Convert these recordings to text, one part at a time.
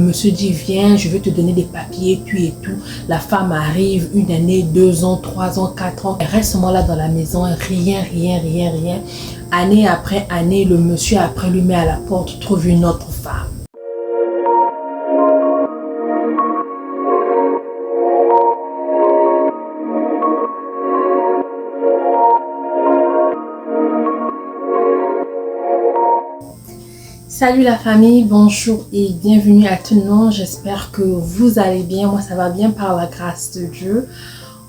Le monsieur dit viens, je vais te donner des papiers, tu et tout. La femme arrive 1 année, 2 ans, 3 ans, 4 ans. Elle reste moi là dans la maison, rien. Année après année, le monsieur après lui met à la porte, trouve une autre femme. Salut la famille, bonjour et bienvenue à tout le monde. J'espère que vous allez bien. Moi, ça va bien par la grâce de Dieu.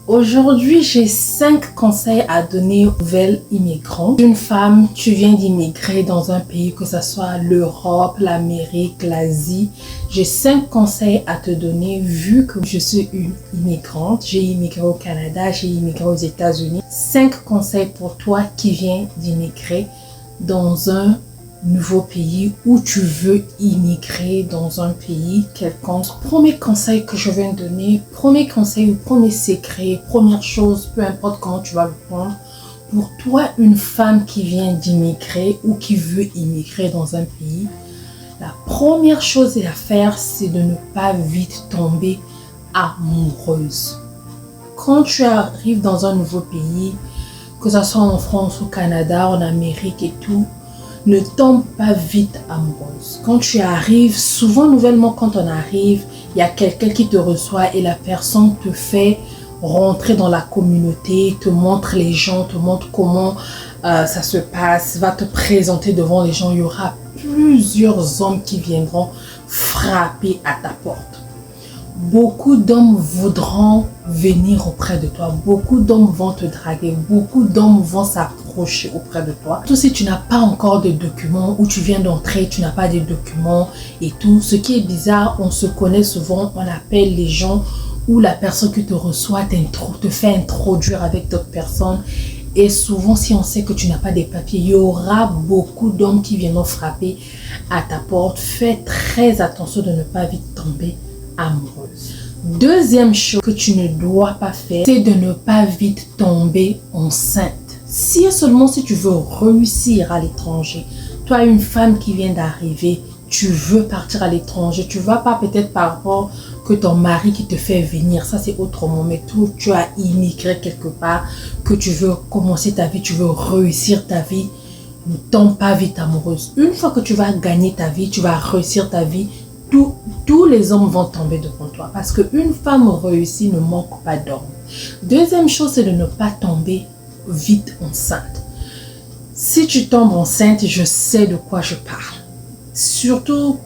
Aujourd'hui, j'ai 5 conseils à donner aux nouvelles immigrantes. Une femme, tu viens d'immigrer dans un pays, que ce soit l'Europe, l'Amérique, l'Asie. J'ai 5 conseils à te donner vu que je suis une immigrante. J'ai immigré au Canada, j'ai immigré aux États-Unis. 5 conseils pour toi qui viens d'immigrer dans un nouveau pays où tu veux immigrer dans un pays quelconque. Premier conseil que je viens de donner, premier conseil ou premier secret, première chose, peu importe comment tu vas le prendre, pour toi une femme qui vient d'immigrer ou qui veut immigrer dans un pays, la première chose à faire, c'est de ne pas vite tomber amoureuse. Quand tu arrives dans un nouveau pays, que ce soit en France, au Canada, en Amérique et tout, ne tombe pas vite amoureuse. Quand tu arrives, souvent nouvellement quand on arrive, il y a quelqu'un qui te reçoit et la personne te fait rentrer dans la communauté, te montre les gens, te montre comment ça se passe, va te présenter devant les gens. Il y aura plusieurs hommes qui viendront frapper à ta porte. Beaucoup d'hommes voudront venir auprès de toi. Beaucoup d'hommes vont te draguer. Beaucoup d'hommes vont s'approcher auprès de toi. Tout si tu n'as pas encore de documents ou tu viens d'entrer, tu n'as pas de documents et tout. Ce qui est bizarre, on se connaît souvent, on appelle les gens ou la personne qui te reçoit te fait introduire avec d'autres personnes. Et souvent, si on sait que tu n'as pas de papiers, il y aura beaucoup d'hommes qui viendront frapper à ta porte. Fais très attention de ne pas vite tomber amoureuse. Deuxième chose que tu ne dois pas faire, c'est de ne pas vite tomber enceinte. Si et seulement si tu veux réussir à l'étranger, toi une femme qui vient d'arriver, tu veux partir à l'étranger, tu ne vas pas peut-être par rapport que ton mari qui te fait venir, ça c'est autrement, mais tu as immigré quelque part, que tu veux commencer ta vie, tu veux réussir ta vie, ne tombe pas vite amoureuse. Une fois que tu vas gagner ta vie, tu vas réussir ta vie, tous les hommes vont tomber devant toi parce qu'une femme réussie ne manque pas d'hommes. Deuxième chose, c'est de ne pas tomber vite enceinte. Si tu tombes enceinte, je sais de quoi je parle. Surtout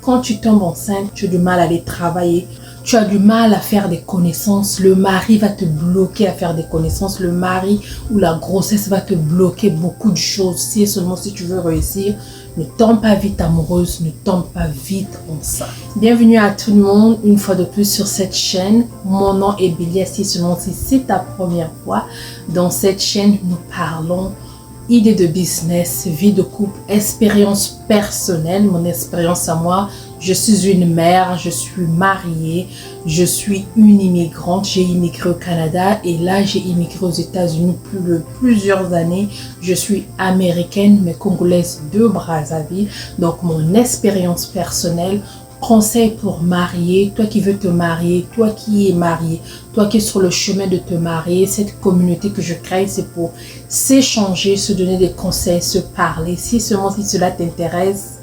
quand tu tombes enceinte, tu as du mal à aller travailler, tu as du mal à faire des connaissances, le mari va te bloquer à faire des connaissances, le mari ou la grossesse va te bloquer beaucoup de choses. Si et seulement si tu veux réussir, ne tombe pas vite amoureuse, ne tombe pas vite enceinte. Bienvenue à tout le monde, une fois de plus sur cette chaîne. Mon nom est Bélia, si seulement si c'est ta première fois. Dans cette chaîne, nous parlons idées de business, vie de couple, expérience personnelle, mon expérience à moi. Je suis une mère, je suis mariée, je suis une immigrante. J'ai immigré au Canada et là j'ai immigré aux États-Unis plusieurs années. Je suis américaine mais congolaise de Brazzaville. Donc mon expérience personnelle, conseil pour marier, toi qui veux te marier, toi qui es marié, toi qui es sur le chemin de te marier, cette communauté que je crée, c'est pour s'échanger, se donner des conseils, se parler. Si seulement si cela t'intéresse,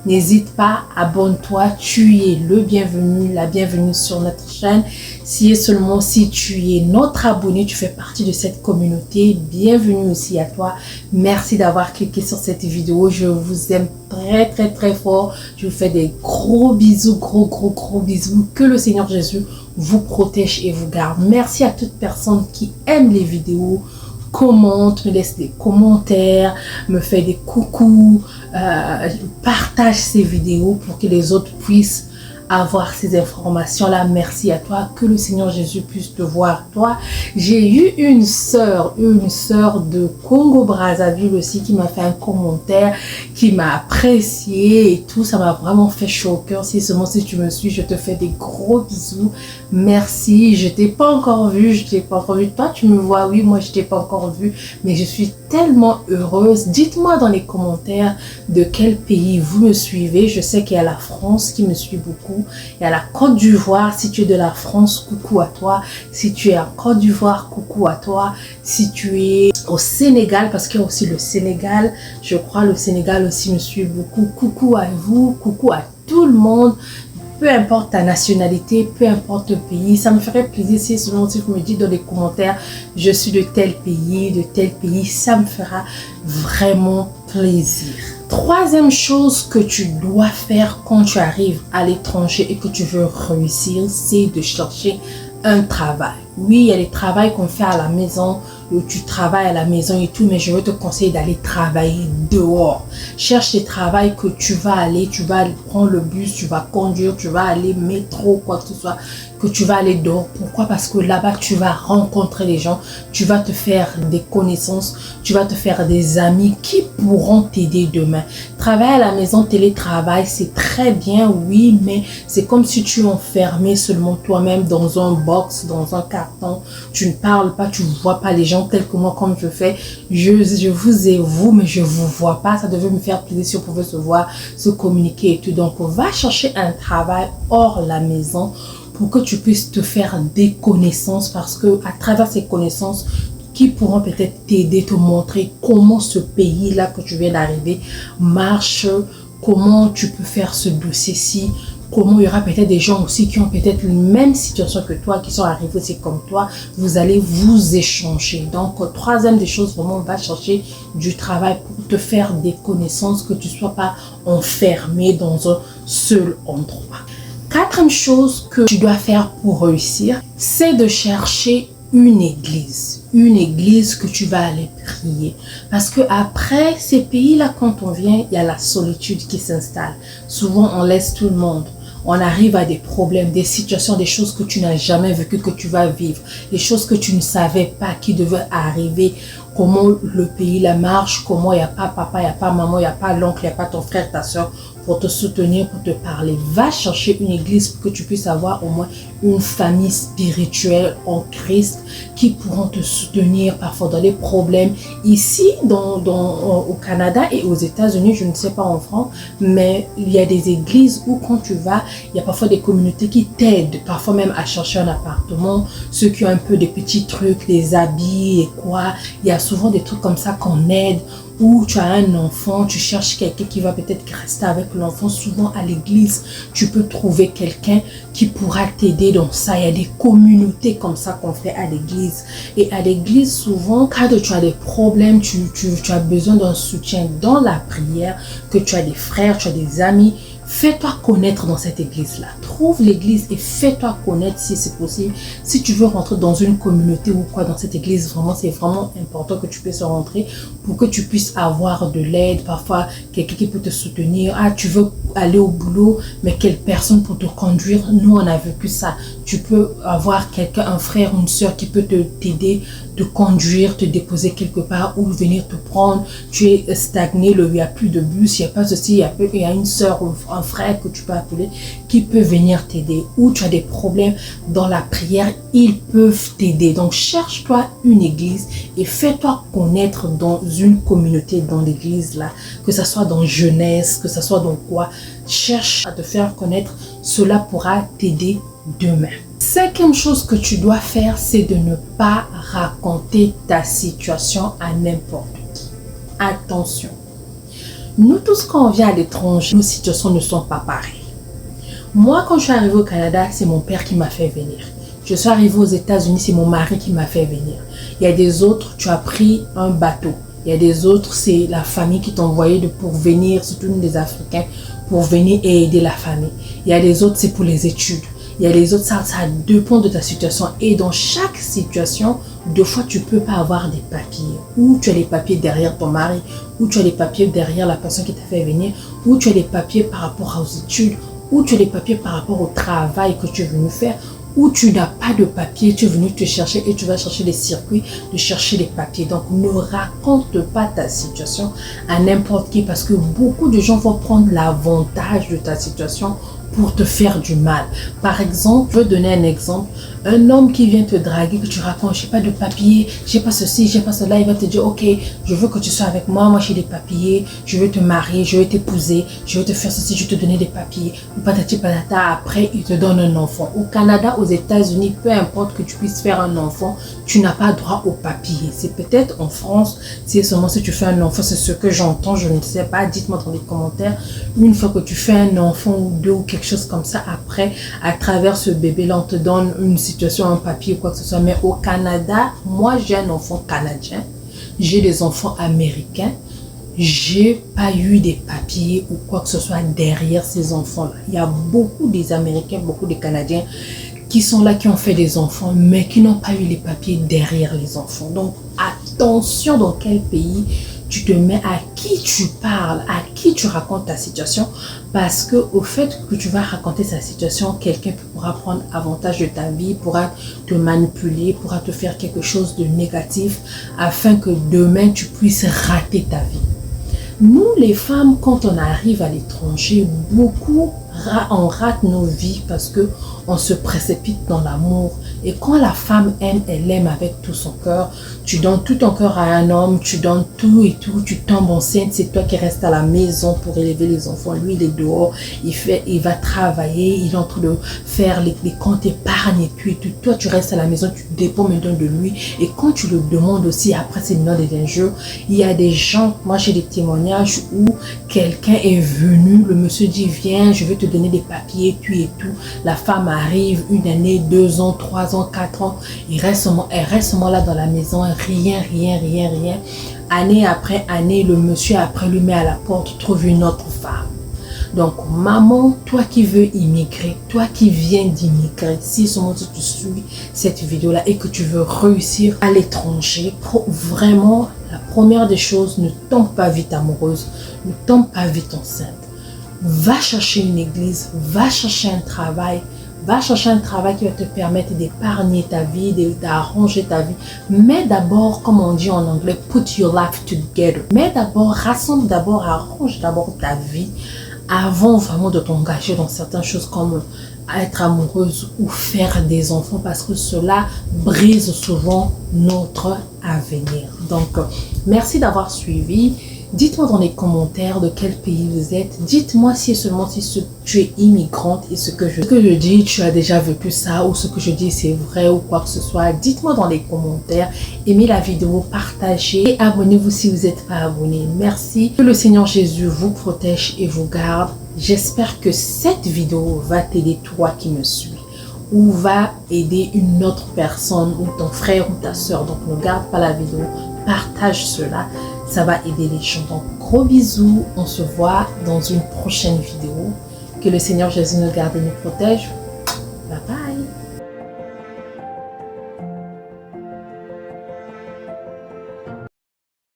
n'hésite pas, abonne-toi, tu es le bienvenu, la bienvenue sur notre chaîne. Si et seulement si tu es notre abonné, tu fais partie de cette communauté, bienvenue aussi à toi. Merci d'avoir cliqué sur cette vidéo, je vous aime très fort. Je vous fais des gros bisous, gros bisous. Que le Seigneur Jésus vous protège et vous garde. Merci à toute personne qui aime les vidéos, commente, me laisse des commentaires, me fait des coucous, partage ces vidéos pour que les autres puissent avoir ces informations-là. Merci à toi. Que le Seigneur Jésus puisse te voir, toi. J'ai eu une sœur de Congo-Brazzaville aussi qui m'a fait un commentaire, qui m'a apprécié et tout. Ça m'a vraiment fait chaud au cœur. Si seulement si tu me suis, je te fais des gros bisous. Merci. Je t'ai pas encore vu. Toi, tu me vois. Oui, moi, je t'ai pas encore vu. Mais je suis tellement heureuse. Dites-moi dans les commentaires de quel pays vous me suivez. Je sais qu'il y a la France qui me suit beaucoup. Il y a la Côte d'Ivoire. Si tu es de la France, coucou à toi. Si tu es en Côte d'Ivoire, coucou à toi. Si tu es au Sénégal, parce qu'il y a aussi le Sénégal. Je crois le Sénégal aussi me suit beaucoup. Coucou à vous. Coucou à tout le monde. Peu importe ta nationalité, peu importe le pays, ça me ferait plaisir si seulement tu me dis dans les commentaires, je suis de tel pays, ça me fera vraiment plaisir. Troisième chose que tu dois faire quand tu arrives à l'étranger et que tu veux réussir, c'est de chercher un travail. Oui, il y a des travails qu'on fait à la maison, où tu travailles à la maison et tout, mais je veux te conseiller d'aller travailler dehors. Cherche des travails que tu vas aller, tu vas prendre le bus, tu vas conduire, tu vas aller métro, quoi que ce soit, que tu vas aller dehors. Pourquoi? Parce que là-bas, tu vas rencontrer les gens, tu vas te faire des connaissances, tu vas te faire des amis qui pourront t'aider demain. Travailler à la maison, télétravail, c'est très bien, oui, mais c'est comme si tu es enfermé seulement toi-même dans un box, dans un carton. Tu ne parles pas, tu ne vois pas les gens tels que moi, comme je fais. Je vous ai vous, mais je ne vous vois pas. Ça devait me faire plaisir si on pouvait se voir, se communiquer et tout. Donc, va chercher un travail hors la maison pour que tu puisses te faire des connaissances, parce que à travers ces connaissances, qui pourront peut-être t'aider, te montrer comment ce pays-là que tu viens d'arriver marche, comment tu peux faire ce dossier-ci, comment il y aura peut-être des gens aussi qui ont peut-être la même situation que toi, qui sont arrivés aussi comme toi, vous allez vous échanger. Donc, troisième des choses, vraiment, va chercher du travail pour te faire des connaissances, que tu ne sois pas enfermé dans un seul endroit. Quatrième chose que tu dois faire pour réussir, c'est de chercher une église que tu vas aller prier. Parce que après ces pays-là, quand on vient, il y a la solitude qui s'installe. Souvent, on laisse tout le monde. On arrive à des problèmes, des situations, des choses que tu n'as jamais vécues, que tu vas vivre. Des choses que tu ne savais pas qui devaient arriver. Comment le pays là marche, comment il n'y a pas papa, il n'y a pas maman, il n'y a pas l'oncle, il n'y a pas ton frère, ta soeur pour te soutenir, pour te parler. Va chercher une église pour que tu puisses avoir au moins une famille spirituelle en Christ qui pourront te soutenir parfois dans les problèmes. Ici, au Canada et aux États-Unis, je ne sais pas en France, mais il y a des églises où quand tu vas, il y a parfois des communautés qui t'aident, parfois même à chercher un appartement, ceux qui ont un peu des petits trucs, des habits et quoi. Il y a souvent des trucs comme ça qu'on aide. Ou tu as un enfant, tu cherches quelqu'un qui va peut-être rester avec l'enfant. Souvent à l'église, tu peux trouver quelqu'un qui pourra t'aider dans ça. Il y a des communautés comme ça qu'on fait à l'église. Et à l'église, souvent, quand tu as des problèmes, tu as besoin d'un soutien dans la prière, que tu as des frères, tu as des amis, fais-toi connaître dans cette église-là. Trouve l'église et fais-toi connaître si c'est possible. Si tu veux rentrer dans une communauté ou quoi dans cette église, vraiment, c'est vraiment important que tu puisses rentrer pour que tu puisses avoir de l'aide. Parfois, quelqu'un qui peut te soutenir. Ah, tu veux aller au boulot, mais quelle personne pour te conduire? Nous, on a vécu ça. Tu peux avoir quelqu'un, un frère ou une soeur qui peut t'aider, te conduire, te déposer quelque part ou venir te prendre. Tu es stagné, il n'y a plus de bus, il n'y a pas ceci, il y a une soeur ou un frère que tu peux appeler qui peut venir t'aider. Ou tu as des problèmes dans la prière, ils peuvent t'aider. Donc, cherche-toi une église et fais-toi connaître dans une communauté, dans l'église là, que ce soit dans jeunesse, que ce soit dans quoi. Cherche à te faire connaître, cela pourra t'aider demain. Cinquième chose que tu dois faire, c'est de ne pas raconter ta situation à n'importe qui. Attention. Nous tous, quand on vient à l'étranger, nos situations ne sont pas pareilles. Moi, quand je suis arrivée au Canada, c'est mon père qui m'a fait venir. Je suis arrivée aux États-Unis, c'est mon mari qui m'a fait venir. Il y a des autres, tu as pris un bateau. Il y a des autres, c'est la famille qui t'a envoyé pour venir, surtout les Africains, pour venir et aider la famille. Il y a des autres, c'est pour les études. Il y a les autres, ça dépend de ta situation. Et dans chaque situation, deux fois, tu ne peux pas avoir des papiers. Ou tu as les papiers derrière ton mari, ou tu as les papiers derrière la personne qui t'a fait venir, ou tu as les papiers par rapport aux études, ou tu as des papiers par rapport au travail que tu es venu faire, ou tu n'as pas de papier, tu es venu te chercher et tu vas chercher les circuits de chercher les papiers. Donc, ne raconte pas ta situation à n'importe qui parce que beaucoup de gens vont prendre l'avantage de ta situation pour te faire du mal. Par exemple, je veux donner un exemple. Un homme qui vient te draguer, que tu racontes, j'ai pas de papier, j'ai pas ceci, j'ai pas cela, il va te dire, ok, je veux que tu sois avec moi, moi j'ai des papiers, je veux te marier, je veux t'épouser, je veux te faire ceci, je vais te donner des papiers. Ou patati patata, après il te donne un enfant. Au Canada, aux États-Unis, peu importe que tu puisses faire un enfant, tu n'as pas droit au papier. C'est peut-être en France, c'est seulement si tu fais un enfant, c'est ce que j'entends, je ne sais pas, dites-moi dans les commentaires. Une fois que tu fais un enfant ou deux ou quelque chose comme ça, après, à travers ce bébé-là, on te donne une situation, un papier ou quoi que ce soit. Mais au Canada, moi, j'ai un enfant canadien, j'ai des enfants américains, j'ai pas eu des papiers ou quoi que ce soit derrière ces enfants-là. Il y a beaucoup des Américains, beaucoup des Canadiens qui sont là, qui ont fait des enfants, mais qui n'ont pas eu les papiers derrière les enfants. Donc, attention dans quel pays tu te mets, à qui tu parles, à qui tu racontes ta situation, parce que au fait que tu vas raconter sa situation, quelqu'un pourra prendre avantage de ta vie, pourra te manipuler, pourra te faire quelque chose de négatif, afin que demain tu puisses rater ta vie. Nous, les femmes, quand on arrive à l'étranger, beaucoup on rate nos vies parce que on se précipite dans l'amour. Et quand la femme aime, elle aime avec tout son cœur. Tu donnes tout ton cœur à un homme, tu donnes tout et tout, tu tombes enceinte, c'est toi qui restes à la maison pour élever les enfants. Lui, il est dehors, il va travailler, il est en train de faire les comptes épargne et tout et tout. Toi, tu restes à la maison, tu dépends maintenant de lui. Et quand tu le demandes aussi, après, c'est maintenant des injures. Il y a des gens, moi j'ai des témoignages où quelqu'un est venu, le monsieur dit, viens, je vais te donner des papiers, tu et tout. La femme arrive, 1 année, 2 ans, 3 ans, 4 ans, elle reste seulement là dans la maison, rien. Année après année, le monsieur après lui met à la porte, trouve une autre femme. Donc, maman, toi qui veux immigrer, toi qui viens d'immigrer, si seulement tu suis cette vidéo-là et que tu veux réussir à l'étranger, vraiment, la première des choses, ne tombe pas vite amoureuse, ne tombe pas vite enceinte. Va chercher une église, va chercher un travail qui va te permettre d'épargner ta vie, d'arranger ta vie. Mais d'abord, comme on dit en anglais, put your life together. Mais d'abord, rassemble d'abord, arrange d'abord ta vie avant vraiment de t'engager dans certaines choses comme être amoureuse ou faire des enfants, parce que cela brise souvent notre avenir. Donc, merci d'avoir suivi. Dites-moi dans les commentaires de quel pays vous êtes. Dites-moi si tu es immigrante et ce que je dis, tu as déjà vécu ça, ou ce que je dis c'est vrai ou quoi que ce soit. Dites-moi dans les commentaires. Aimez la vidéo, partagez et abonnez-vous si vous n'êtes pas abonné. Merci. Que le Seigneur Jésus vous protège et vous garde. J'espère que cette vidéo va t'aider, toi qui me suis, ou va aider une autre personne, ou ton frère ou ta soeur. Donc ne garde pas la vidéo, partage cela. Ça va aider les gens. Donc, gros bisous. On se voit dans une prochaine vidéo. Que le Seigneur Jésus nous garde et nous protège.